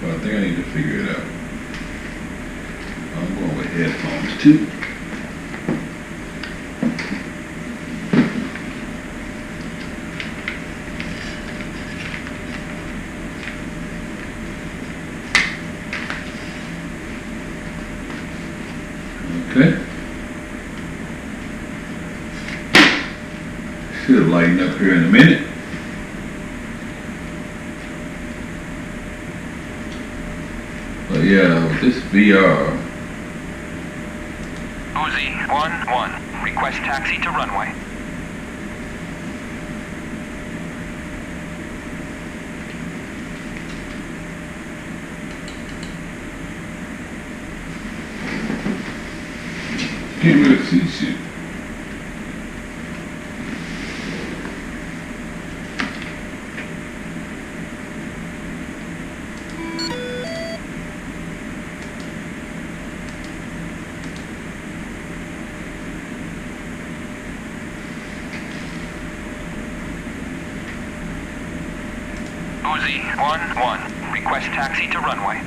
But I think I need to figure it out. I'm going with headphones too. Okay. Should lighten up here in a minute. But yeah, with this VR. Uzi 1-1. Request taxi to runway. Can't really see shit. Uzi 1-1. Request taxi to runway.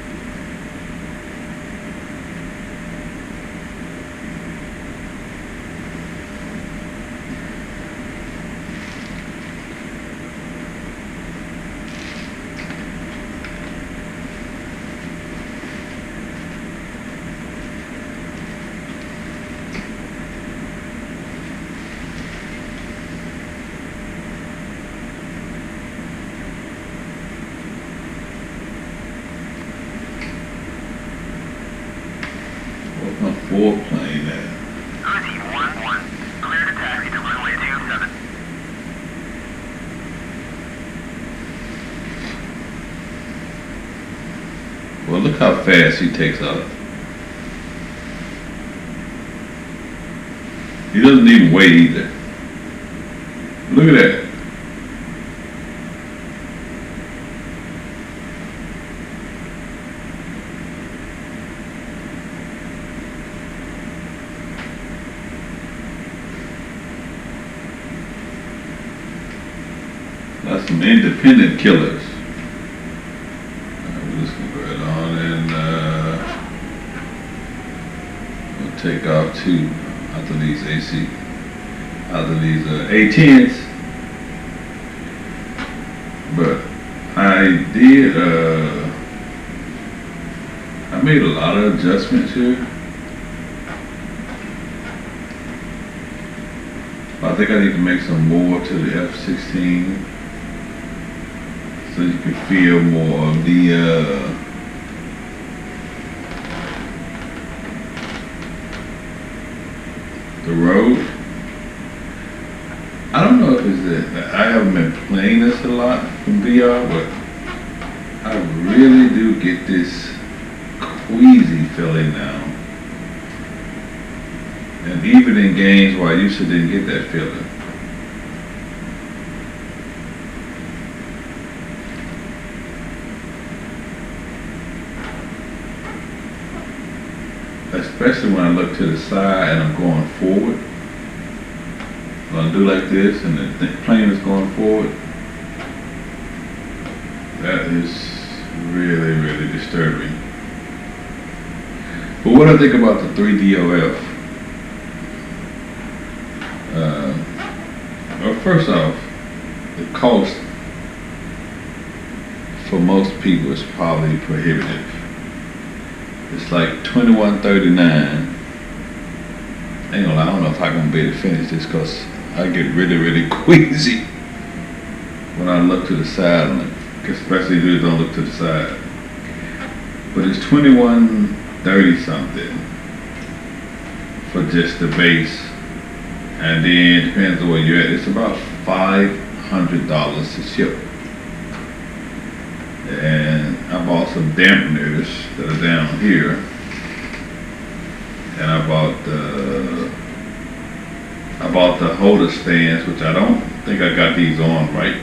My foreplane there. Uzi 1-1. Clear to taxi to runway 27. Well, look how fast he takes off. He doesn't even wait either. Look at that. That's some independent killers. We're just gonna go ahead on and we'll take off two out of these A10s. But I did I made a lot of adjustments here. I think I need to make some more to the F16 so you can feel more of the road. I don't know if it's that I haven't been playing this a lot from VR, but I really do get this queasy feeling now. And even in games where I used to didn't get that feeling. Especially when I look to the side and I'm going forward. When I do like this and the plane is going forward, that is really, really disturbing. But what I think about the 3DOF, well, first off, the cost for most people is probably prohibitive. It's like $21.39. Ain't gonna lie, I don't know if I'm gonna be able to finish this because I get really, really queasy when I look to the side, especially if you don't look to the side. But it's $21.30 something for just the base, and then depends on where you're at. It's about $500 to ship. And I bought some dampeners that are down here, and I bought the holder stands, which I don't think I got these on right.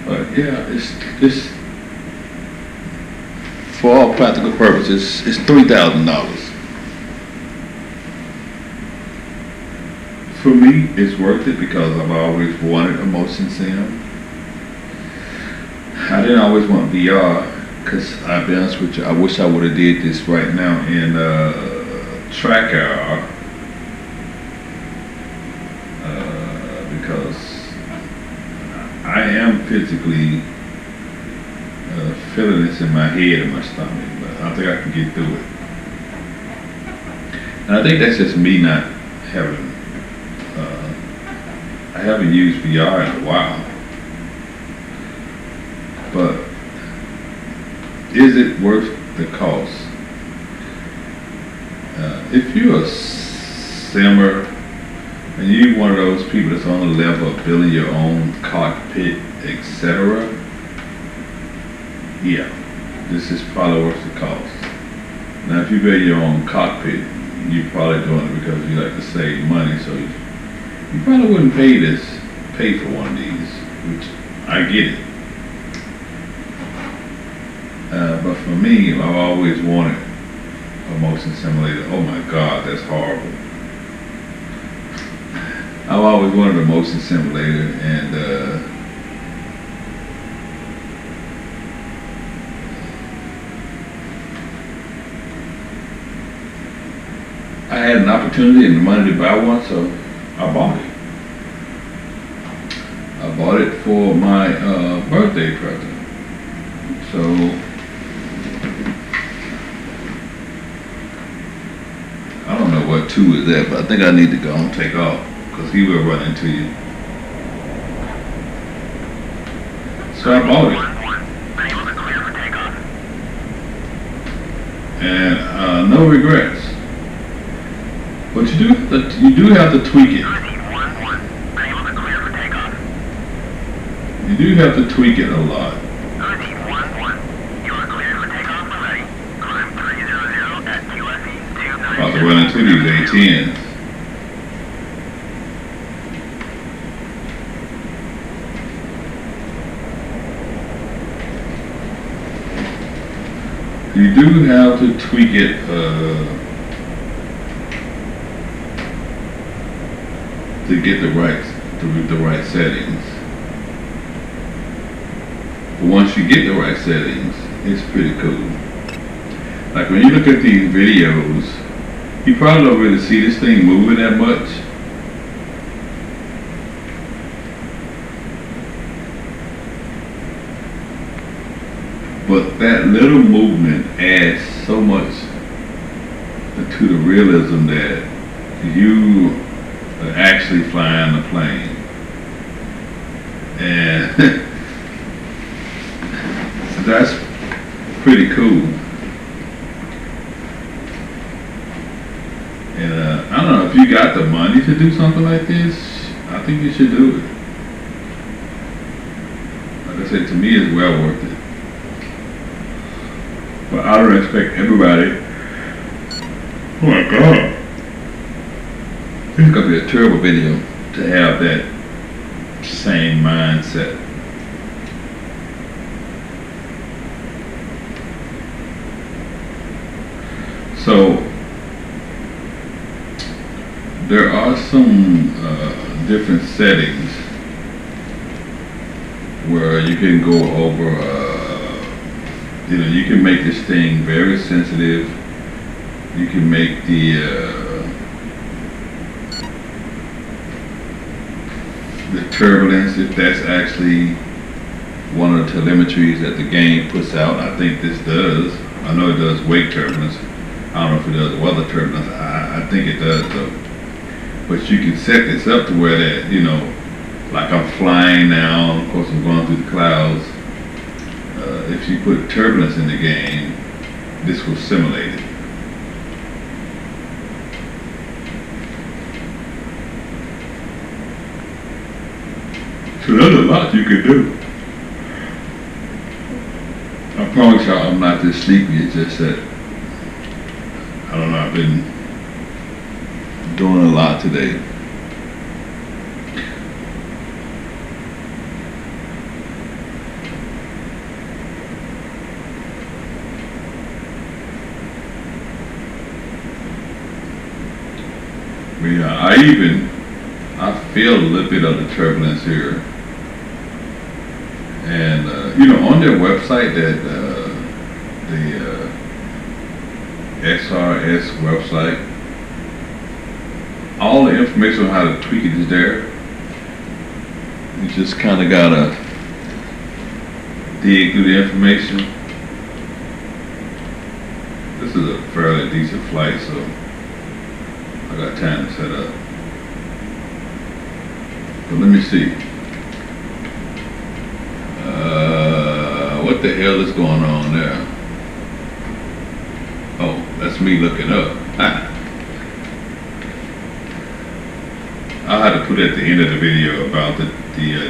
But yeah, it's for all practical purposes, it's $3,000. For me, it's worth it because I've always wanted a motion sim. I didn't always want VR because I'll be honest with you, I wish I would have did this right now in track AR because I am physically feeling this in my head and my stomach, but I think I can get through it. And I think that's just me not having, I haven't used VR in a while. But is it worth the cost? If you're a simmer and you're one of those people that's on the level of building your own cockpit, etc., yeah, this is probably worth the cost. Now, if you build your own cockpit, you're probably doing it because you like to save money, so you probably wouldn't pay for one of these, which I get it. But for me, I've always wanted a motion simulator. Oh my God, that's horrible. I've always wanted a motion simulator, and I had an opportunity and the money to buy one, so I bought it. I bought it for my birthday present. So I don't know what 2 is at, but I think I need to go and take off because he will run into you. So I bought it. And no regrets. But you do have to tweak it. You do have to tweak it a lot. About to run into these A10s. You do have to tweak it to get the right settings. But once you get the right settings, it's pretty cool. Like when you look at these videos, you probably don't really see this thing moving that much. But that little movement adds so much to the realism that you are actually flying the plane. And that's pretty cool. And I don't know, if you got the money to do something like this, I think you should do it. Like I said, to me it's well worth it. But I don't expect everybody. Oh my God. This is going to be a terrible video to have that same mindset. So, there are some different settings where you can go over, you can make this thing very sensitive. You can make the turbulence, if that's actually one of the telemetries that the game puts out. I think this does. I know it does wake turbulence. I don't know if it does weather turbulence. I think it does though. But you can set this up to where that, like I'm flying now, of course I'm going through the clouds. If you put turbulence in the game, this will simulate it. So there's a lot you can do. I promise y'all I'm not this sleepy, it's just that, I don't know, I've been doing a lot today. Yeah, I feel a little bit of the turbulence here. And You know, on their website, that the SRS website, all the information on how to tweak it is there. You just kind of gotta dig through the information. This is a fairly decent flight, so I got time to set up. But let me see. What the hell is going on there? Oh, that's me looking up. I'll have to put at the end of the video about the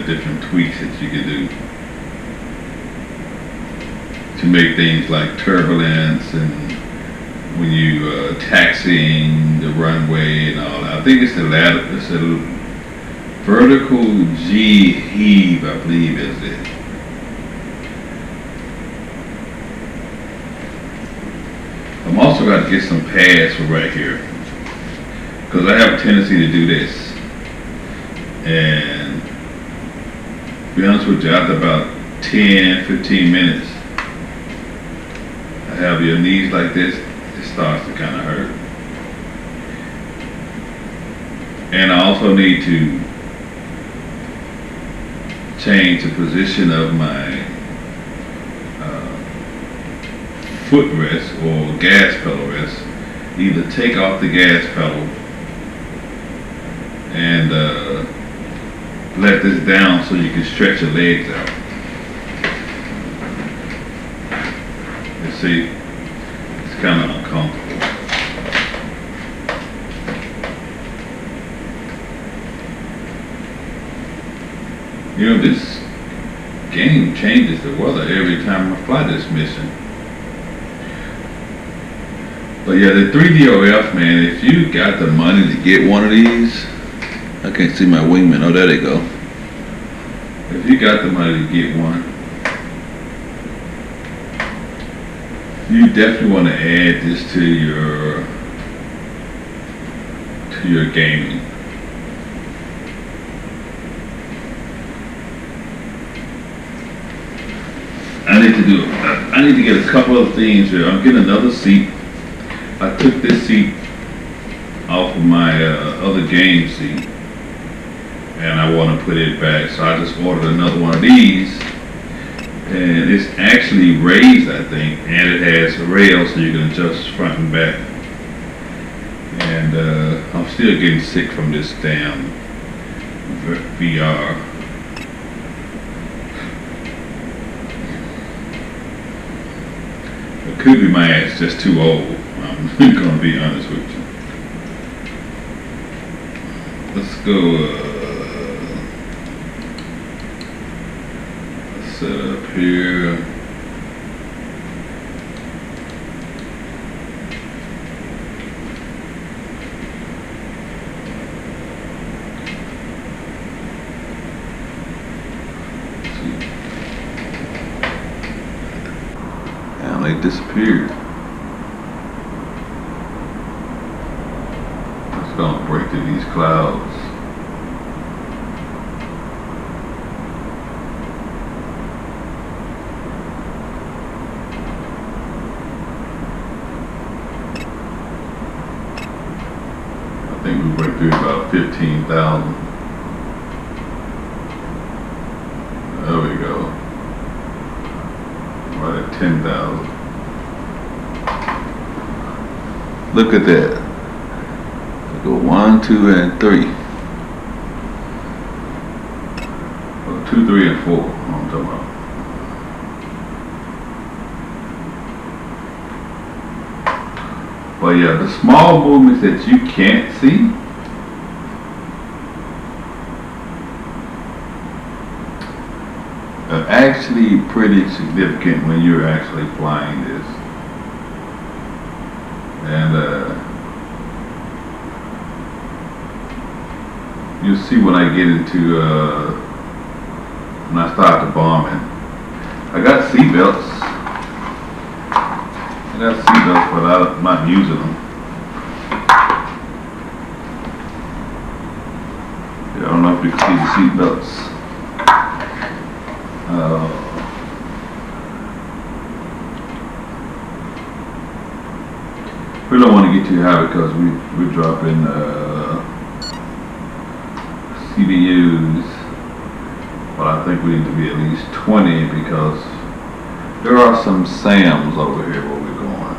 different tweaks that you can do to make things like turbulence and when you taxiing the runway and all that. I think it's the latter. It's a vertical G heave, I believe is it. I'm also got to get some pads for right here because I have a tendency to do this. And to be honest with you, after about 10-15 minutes, I have your knees like this, it starts to kind of hurt. And I also need to change the position of my footrest or gas pedal rest. Either take off the gas pedal and let this down so you can stretch your legs out. You see, it's kind of uncomfortable. You know, this game changes the weather every time I fly this mission. But yeah, the 3DOF, man, if you got the money to get one of these, I can't see my wingman. Oh, there they go. If you got the money to get one, you definitely want to add this to your gaming. I need to get a couple of things here. I'm getting another seat. I took this seat off of my other game seat, and I want to put it back. So I just ordered another one of these, and it's actually raised, I think, and it has a rail so you can adjust front and back. And I'm still getting sick from this damn VR. It could be my ass just too old. I'm gonna be honest with you. Let's go. Let's set up here. And they disappeared. Gonna break through these clouds. I think we break through about 15,000. There we go. Right at 10,000. Look at that. Go 1, 2, and 3. Well, 2, 3, and 4. What I'm talking about. But yeah, the small movements that you can't see are actually pretty significant when you're actually flying this. And you'll see when I get into, when I start the bombing. I got seatbelts. But I'm not using them. Yeah, I don't know if you can see the seatbelts. We don't want to get too high because we're dropping CDUs. But I think we need to be at least 20 because there are some SAMs over here where we're going.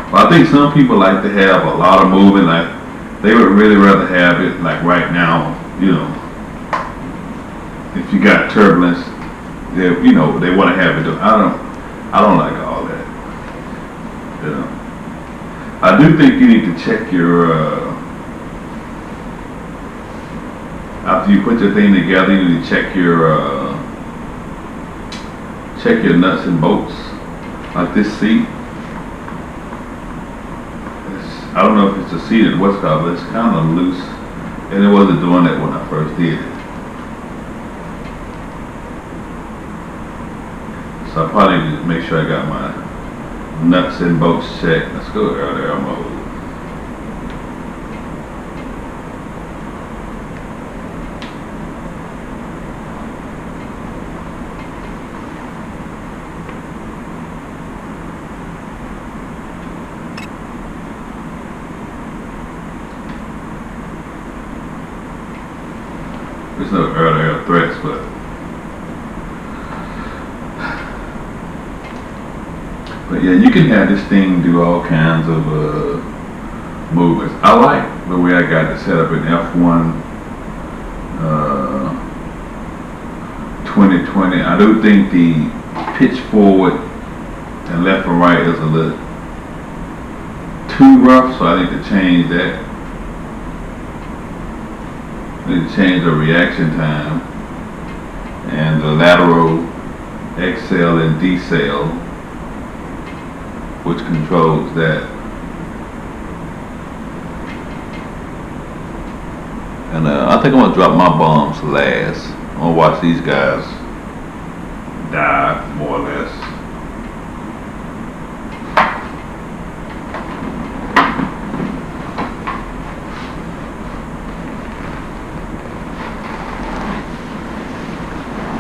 But I think some people like to have a lot of movement. Like they would really rather have it like right now. You know, if you got turbulence, they want to have it. I don't like all that. You know, I do think you need to check your. After you put your thing together, you need to check your nuts and bolts, like this seat. I don't know if it's a seated what's called, but it's kind of loose, and it wasn't doing that when I first did it. So I probably need to make sure I got my nuts and bolts checked. Let's go earlier mode. There's no earlier threats, but yeah, you can have this thing do all kinds of movements. I like the way I got it set up in F1 2020. I do think the pitch forward and left and right is a little too rough, so I need to change that. Need to change the reaction time and the lateral XL and decel, which controls that. And I think I'm gonna drop my bombs last. I'm gonna watch these guys die more or less.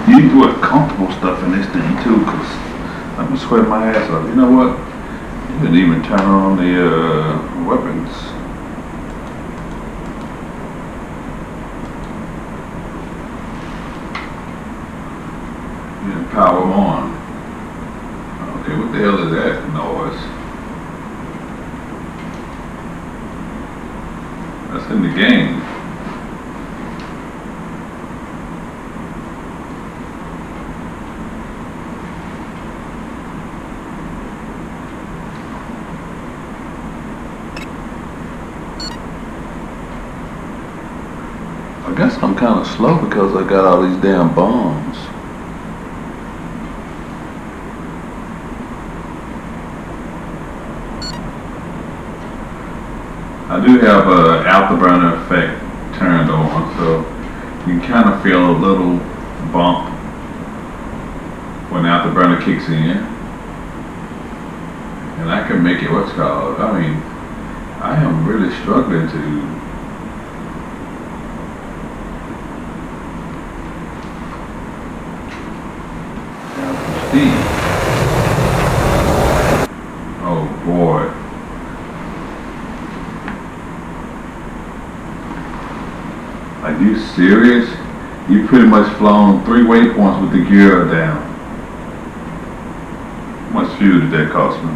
You need to put comfortable stuff in this thing too, cause I'm gonna sweat my ass off. You know what? You didn't even turn on the weapons. You didn't power them on. Okay, what the hell is that noise? That's in the game. I guess I'm kind of slow because I got all these damn bombs. I do have a afterburner effect turned on, so you can kind of feel a little bump when afterburner kicks in. And I can make it what's called. I mean, I am really struggling to oh boy. Are you serious? You pretty much flown 3 waypoints with the gear down. How much fuel did that cost me?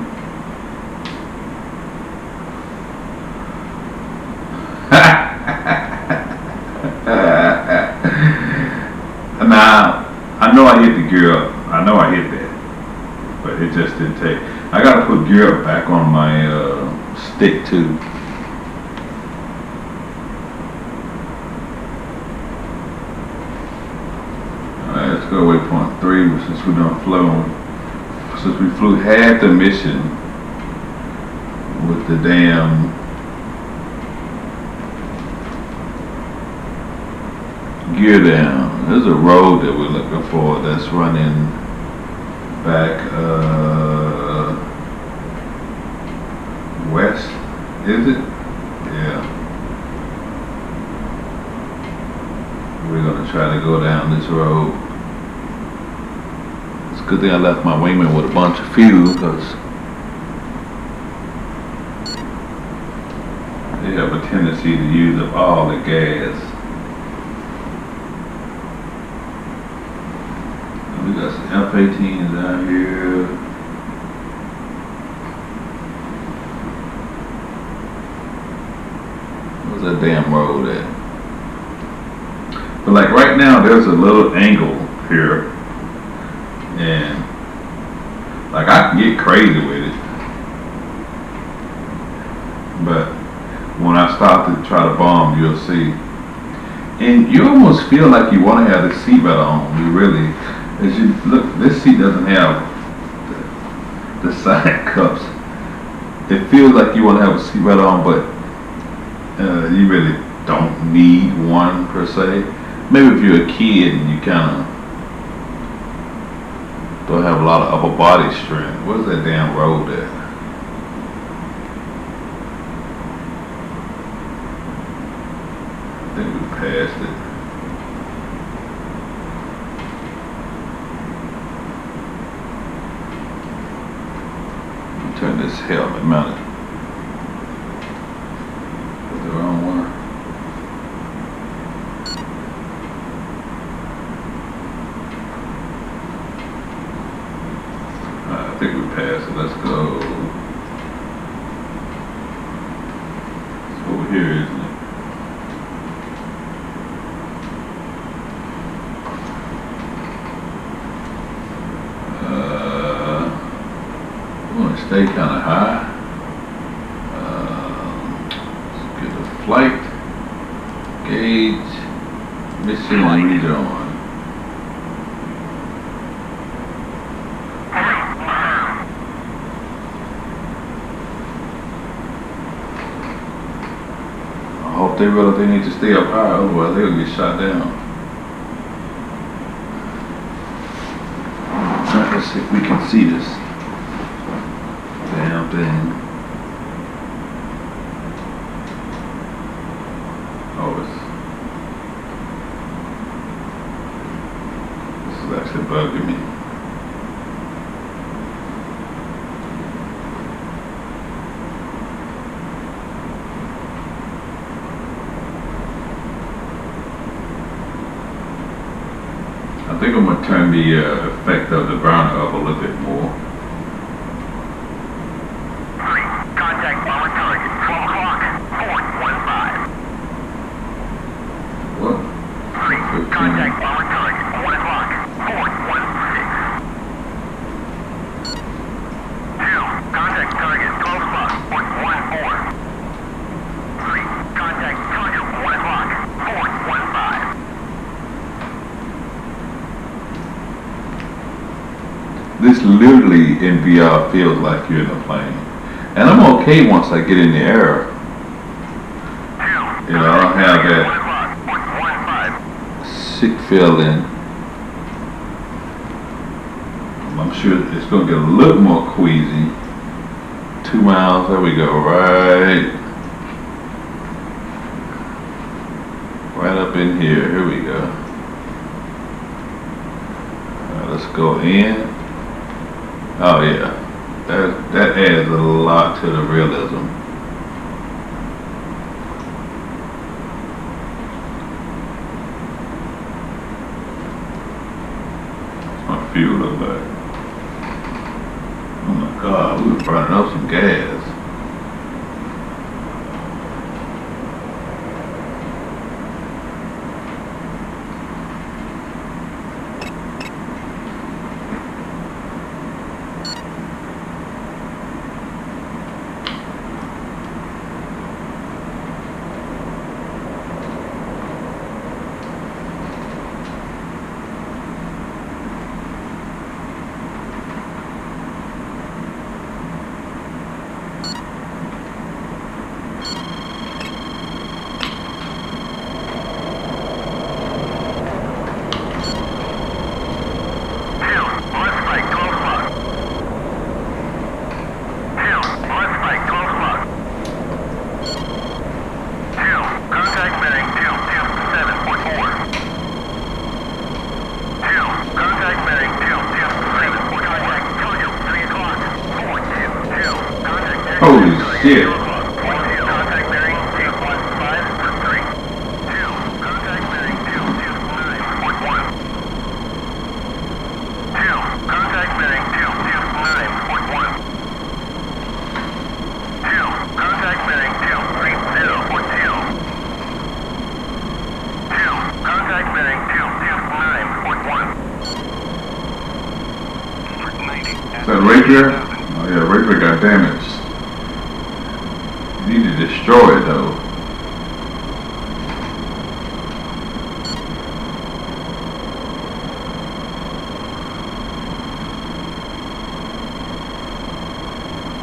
Now, I know I hit the gear up. I know I hit that, but it just didn't take. I gotta put gear up back on my stick too. Alright, let's go to waypoint 3 since we done flown. Since we flew half the mission with the damn gear down. There's a road that we're looking for that's running back west, is it? Yeah. We're gonna try to go down this road. It's Good thing I left my wingman with a bunch of fuel, because they have a tendency to use up all the gas. And we got some F-18s down here. Where's that damn road at? But like right now, there's a little angle here, and like I can get crazy with it, but when I start to try to bomb, you'll see. And you almost feel like you want to have the seatbelt on. You really, as you look, this seat doesn't have the side cups. It feels like you want to have a seatbelt on, but you really don't need one per se. Maybe if you're a kid and you kind of don't have a lot of upper body strength. Where's that damn road at? I think we passed it. Let me turn this helmet mounted. That's the wrong one. I think we passed it. Let's go. It's over here, isn't it? We want to stay kind of high. Let's get a flight gauge. Mission rejoin. I hope they realize they need to stay up high, otherwise they'll get shot down. Alright, let's see if we can see this damn thing. Oh, this is actually bugging me. I think I'm gonna turn the effect of the burner up a little bit more. 3, contact bomber target, 12 o'clock, 415. What? 3, contact bomber target, 1 o'clock, 416. 2, contact target, 12 o'clock, 414. 3, contact target, 1 o'clock, 415. This literally in VR feels like you're in a plane. And I'm okay once I get in the air. You know, I don't have that sick feeling. I'm sure it's going to get a little more queasy. 2 miles, there we go, right up in here. Here we go. All right, let's go in. Oh yeah, that adds a lot to the realism. What's my fuel look like? Oh my God, we were burning up some gas. shit. Contact bearing 215 for 3. 2. Contact bearing 229.1. 2. Contact bearing 229.1. 2. Contact bearing 230.2. 2. Contact bearing 229.1. Is that Rapier? Oh yeah, Rapier got damaged. You need to destroy it though.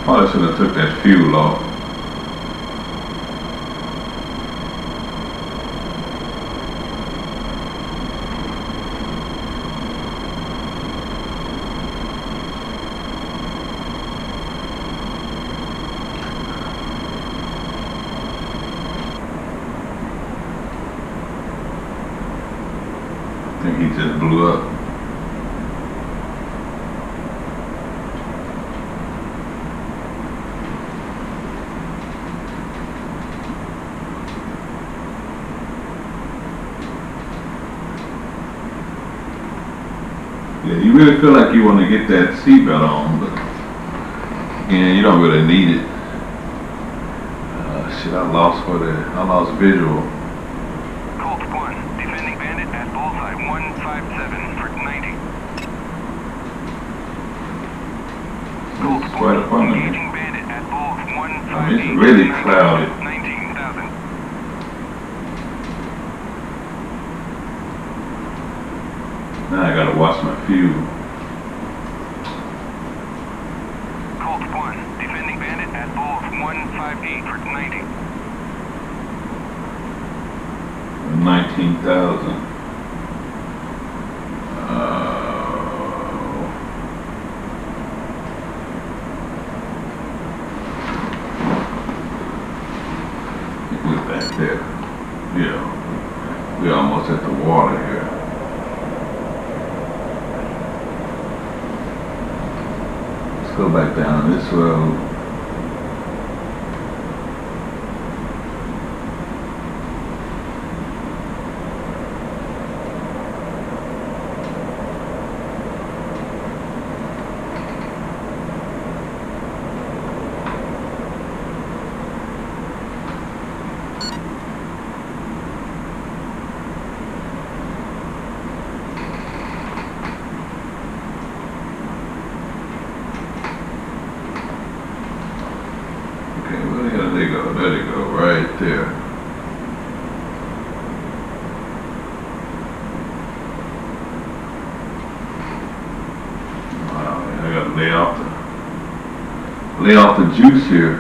Probably should have took that fuel off. I think he just blew up. Yeah, you really feel like you want to get that seatbelt on, but yeah, you don't really need it. Shit, I lost visual. Colt 1, defending bandit at bullseye 157 for 90. Colt It's right up under me. engaging bandit at bull 158. I mean, it's really cloudy. 19,000. Now I gotta watch my fuel. Colt 1, defending bandit at bull 158 for 90. 19,000. We're back there. Yeah, we're almost at the water here. Let's go back down this road. There they go, right there. Wow, man, I gotta lay off the juice here.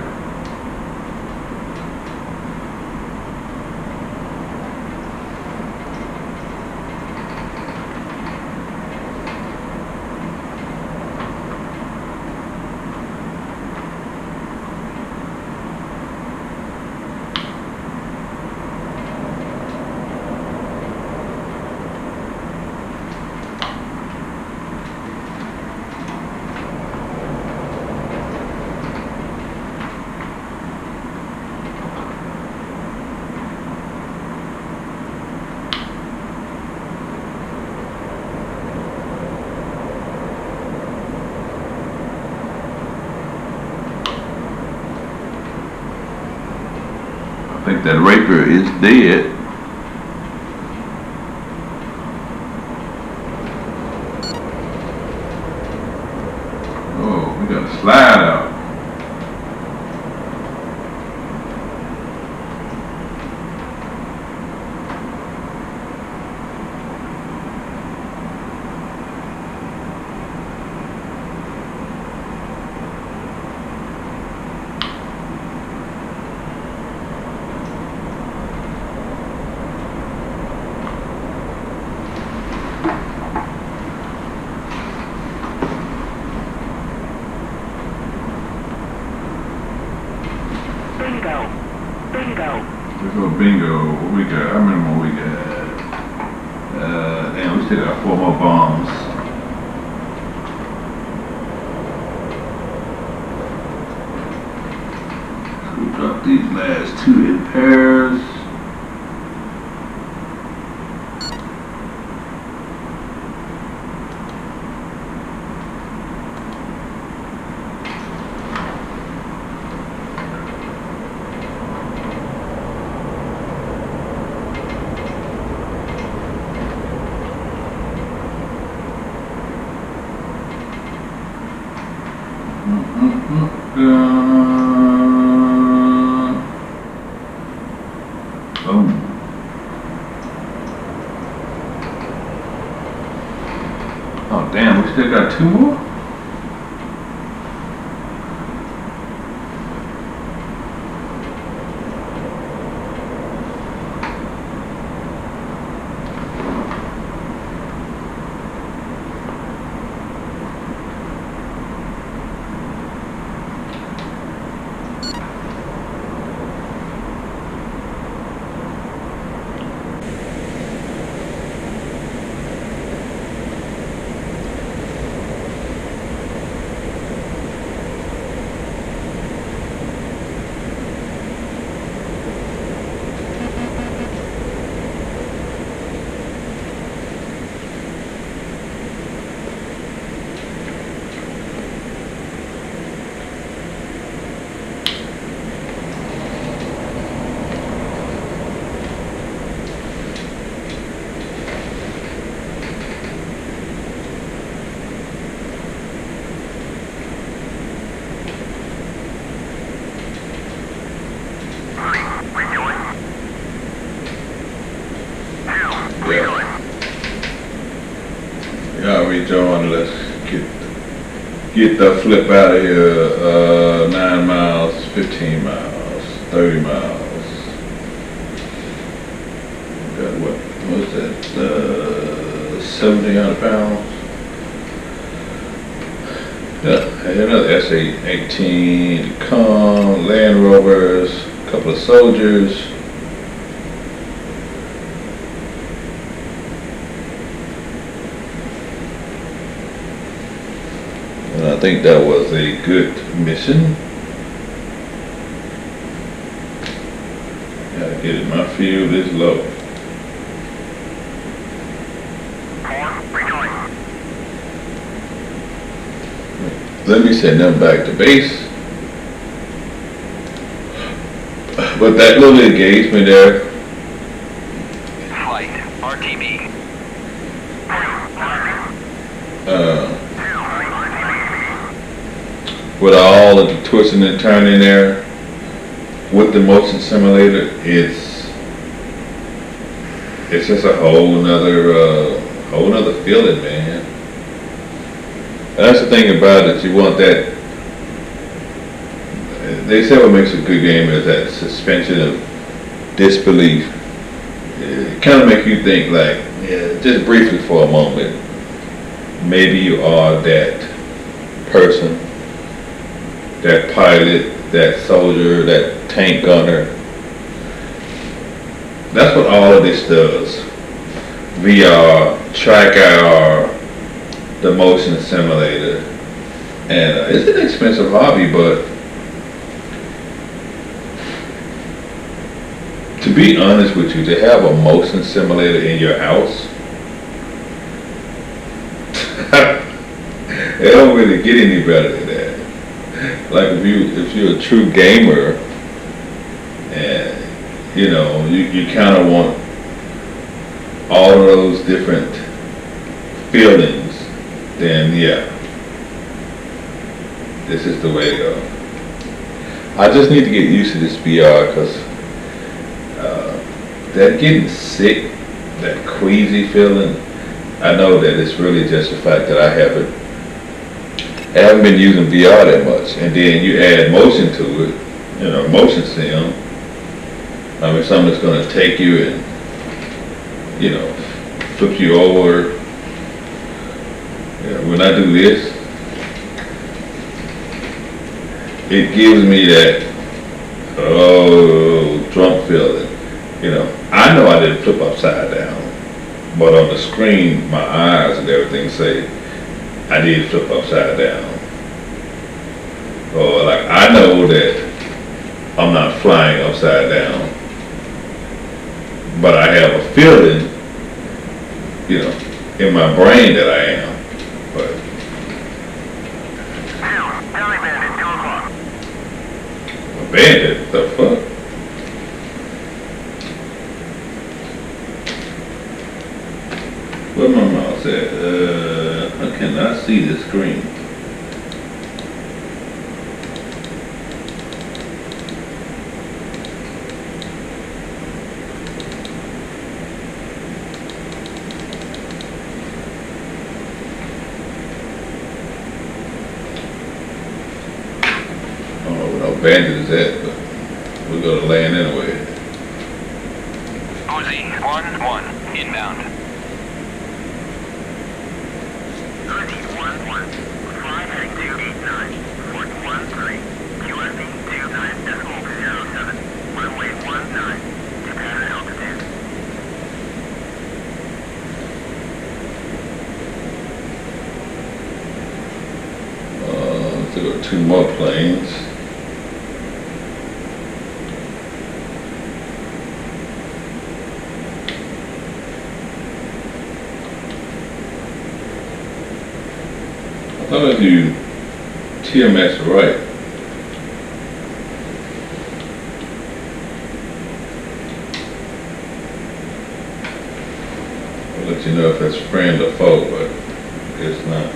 I think that Rapier is dead. Oh, we got a slide out. Bingo. Let's go bingo. What we got? I remember what we got. Damn, we still got 4 more bombs. pairs. Oh damn, we still got two more? Rejoin. Let's get the flip out of here. 9 miles, 15 miles, 30 miles. Got what's that? 1,700 pounds. Yeah, another S18 to come. Land Rovers, a couple of soldiers. I think that was a good mission. Gotta get it, my fuel is low. Let me send them back to base. But that little engagement there. Flight, RTB. With all of the twisting and turning there, with the motion simulator, it's just a whole nother feeling, man. And that's the thing about it, you want that, they say what makes a good game is that suspension of disbelief. It kind of makes you think like, yeah, just briefly for a moment, maybe you are that person, that pilot, that soldier, that tank gunner. That's what all of this does. VR, track IR, the motion simulator. And it's an expensive hobby, but to be honest with you, to have a motion simulator in your house, it don't really get any better than that. Like if you're a true gamer, and you know you kind of want all of those different feelings, then yeah, this is the way to go. I just need to get used to this VR because that getting sick, that queasy feeling, I know that it's really just the fact that I haven't been using VR that much, and then you add motion to it, you know, motion sim. I mean, something that's going to take you and, you know, flip you over. Yeah, when I do this, it gives me that, drunk feeling. You know, I know I didn't flip upside down, but on the screen, my eyes and everything say I did flip upside down. Or like, I know that I'm not flying upside down. but I have a feeling, you know, in my brain that I am. But Valley Bandit, 2 o'clock. a bandit, the fuck? Where my mouse at? I cannot see the screen. I don't know where no bandit is at, but we're gonna land anyway. Uzi, 1-1, inbound. Uzi, 1-1, 5 heading 289, port 13, QFE 29.07, runway 19, to pattern altitude. There are 2 more planes. I thought I'd do TMS right. I'll let you know if that's friend or foe, but it's not.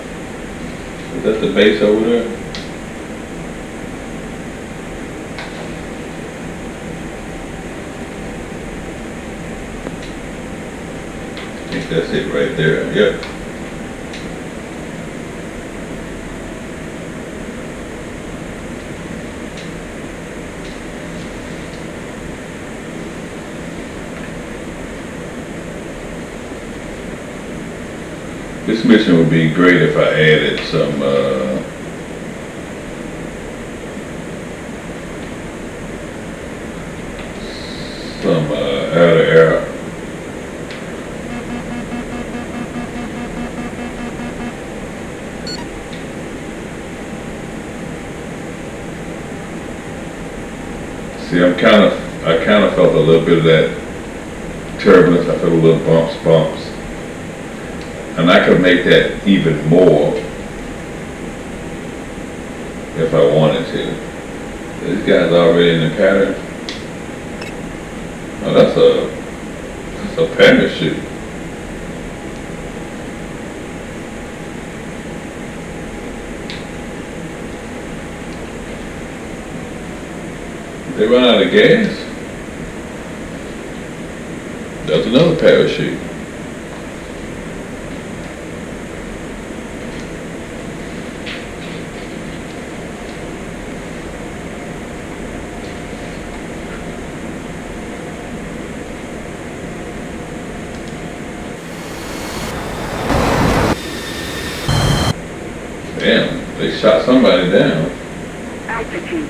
Is that the base over there? I think that's it right there. Yep. This mission would be great if I added some out of air. See, I kind of felt a little bit of that turbulence. I felt a little bumps. And I could make that even more if I wanted to. This guy's already in the pattern. Oh, that's a parachute. They run out of gas? That's another parachute. Damn, they shot somebody down. Altitude.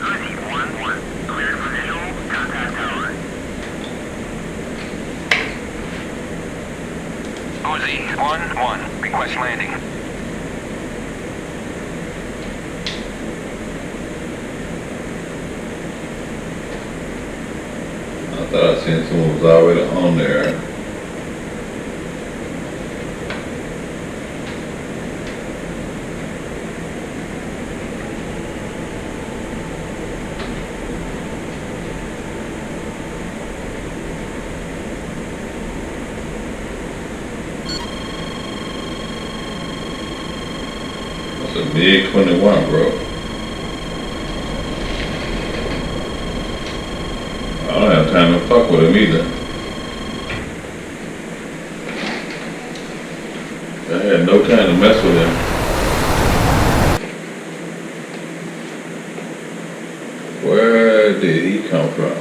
Uzi, 1-1, cleared for visual, contact tower. Uzi, 1-1, request landing. I thought I seen someone was already on there. That's a MiG-21, bro. I don't have time to fuck with him either. I had no time to mess with him. Where did he come from?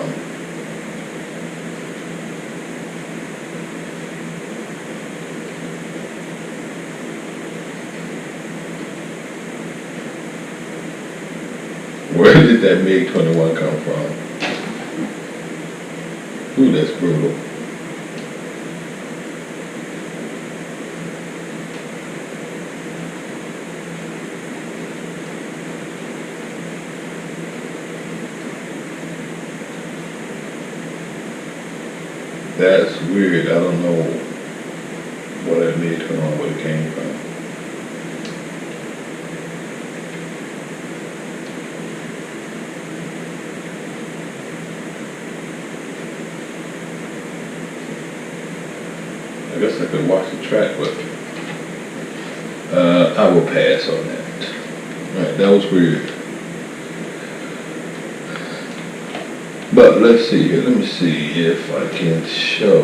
Where did that that MiG-21 come from? Ooh, that's brutal. That's weird. I don't know what that MiG-21 would have came from. I guess I could watch the track, but I will pass on that. Alright, that was weird. But let's see here. Let me see if I can show.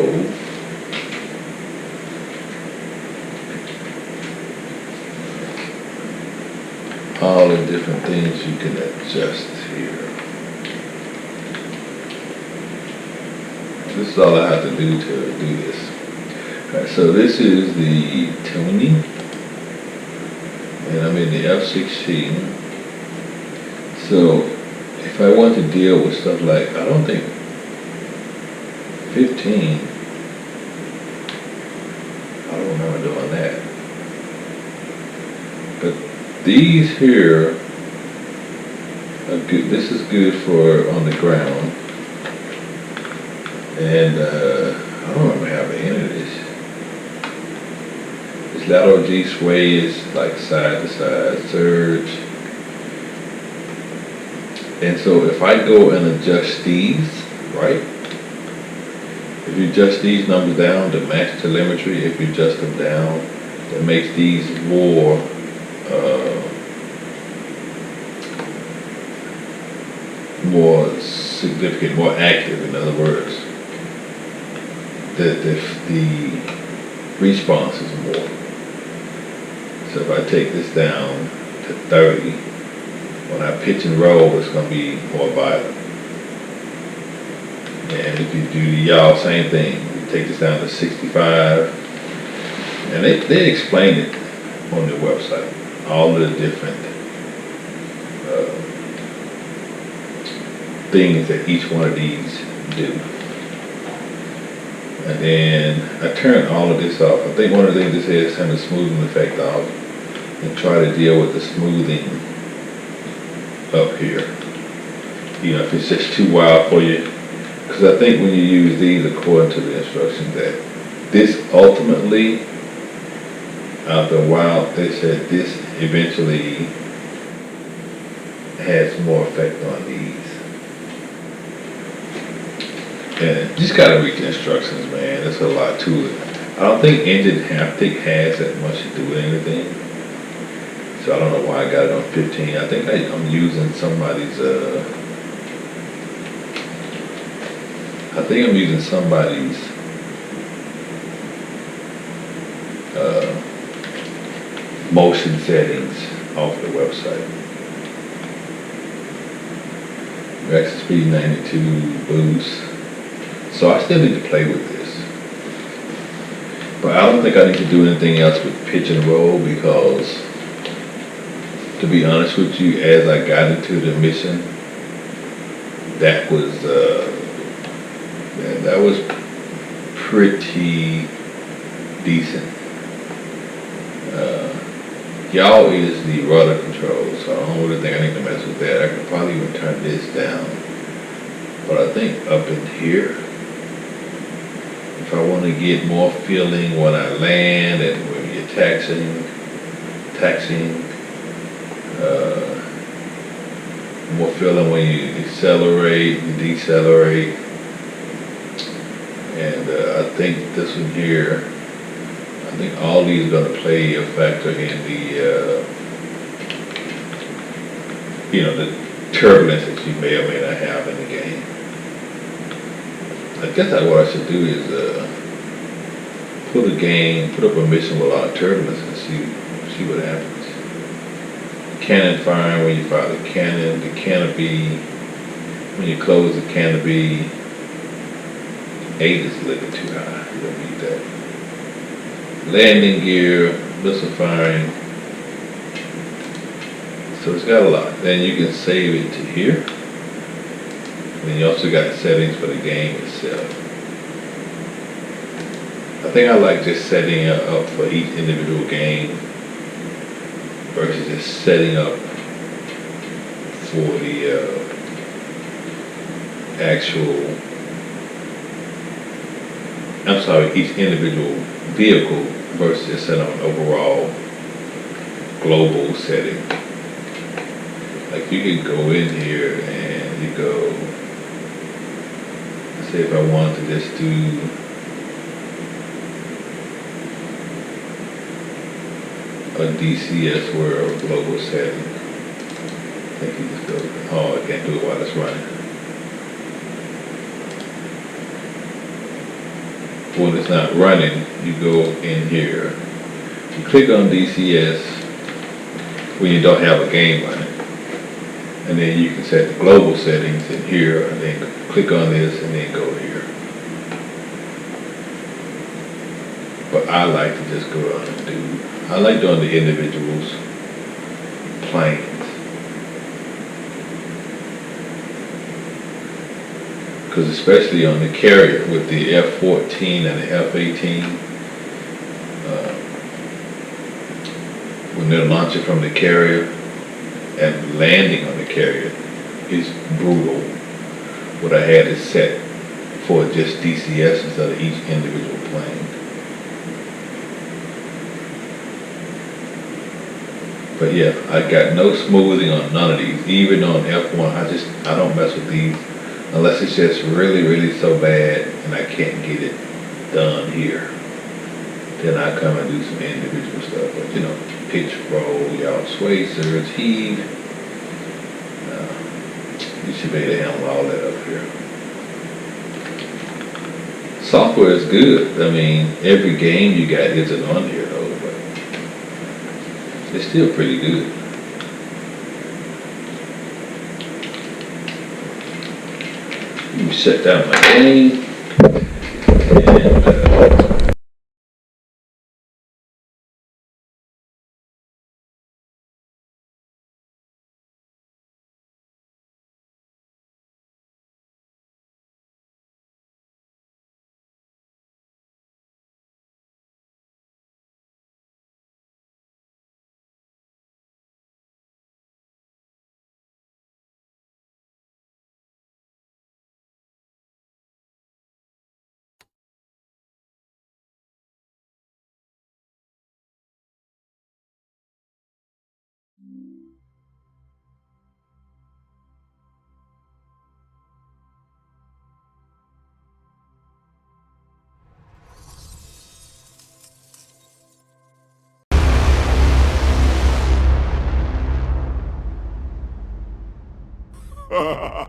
All the different things you can adjust here. This is all I have to do to do this. Alright, so this is the tuning, and I'm in the F16. So if I want to deal with stuff like, I don't think 15, I don't remember doing that. But these here are good. This is good for on the ground. And I don't remember having any of this. This lateral G sway is like side to side surge. And so if I go and adjust these, right? If you adjust these numbers down to match telemetry, if you adjust them down, that makes these more significant, more active. In other words, that the response is more. So if I take this down to 30, when I pitch and roll, it's going to be more violent. And if you do the yaw, same thing. You take this down to 65. And they explain it on their website. All the different things that each one of these do. And then I turn all of this off. I think one of the things this is turn the smoothing effect off and try to deal with the smoothing up here. You know, if it's just too wild for you. Because I think when you use these according to the instructions that this ultimately, after a while, they said this eventually has more effect on these. And you just gotta read the instructions, man. There's a lot to it. I don't think engine haptic has that much to do with anything. So I don't know why I got it on 15. I think I'm using somebody's, motion settings off the website. Max speed 92 boost. So I still need to play with this. But I don't think I need to do anything else with pitch and roll because, to be honest with you, as I got into the mission, that was pretty decent. Y'all is the rudder control, so I don't really think I need to mess with that. I could probably even turn this down. But I think up in here, if I want to get more feeling when I land and when you're taxiing, more feeling when you accelerate and decelerate. And I think this one here, I think all these are going to play a factor in the, the turbulence that you may or may not have in the game. I guess what I should do is put up a mission with a lot of turbulence and see what happens. Cannon firing when you fire the cannon, the canopy, when you close the canopy, 8 is a little bit too high, you don't need that. Landing gear, missile firing. So it's got a lot. Then you can save it to here. And then you also got settings for the game itself. I think I like just setting it up for each individual game versus just setting up for the each individual vehicle versus just setting up an overall global setting. Like you can go in here and you go, let's say if I want to just do a DCS World global setting. I think you just go, oh, I can't do it while it's running. When it's not running, you go in here, you click on DCS when you don't have a game running. And then you can set the global settings in here, and then click on this, and then go here. But I like to just go on and I like doing the individuals planes. Because especially on the carrier with the F14 and the F18, when they're launching from the carrier and landing on the carrier is brutal. What I had is set for just DCS instead of each individual plane. But yeah, I got no smoothing on none of these. Even on F1, I don't mess with these unless it's just really, really so bad and I can't get it done here. Then I come and do some individual stuff. But you know, pitch, roll, yaw, sway, surge, heave. You should be able to handle all that up here. Software is good. I mean, every game you got isn't on here though, but it's still pretty good. Let me shut down my game and Ha ha ha!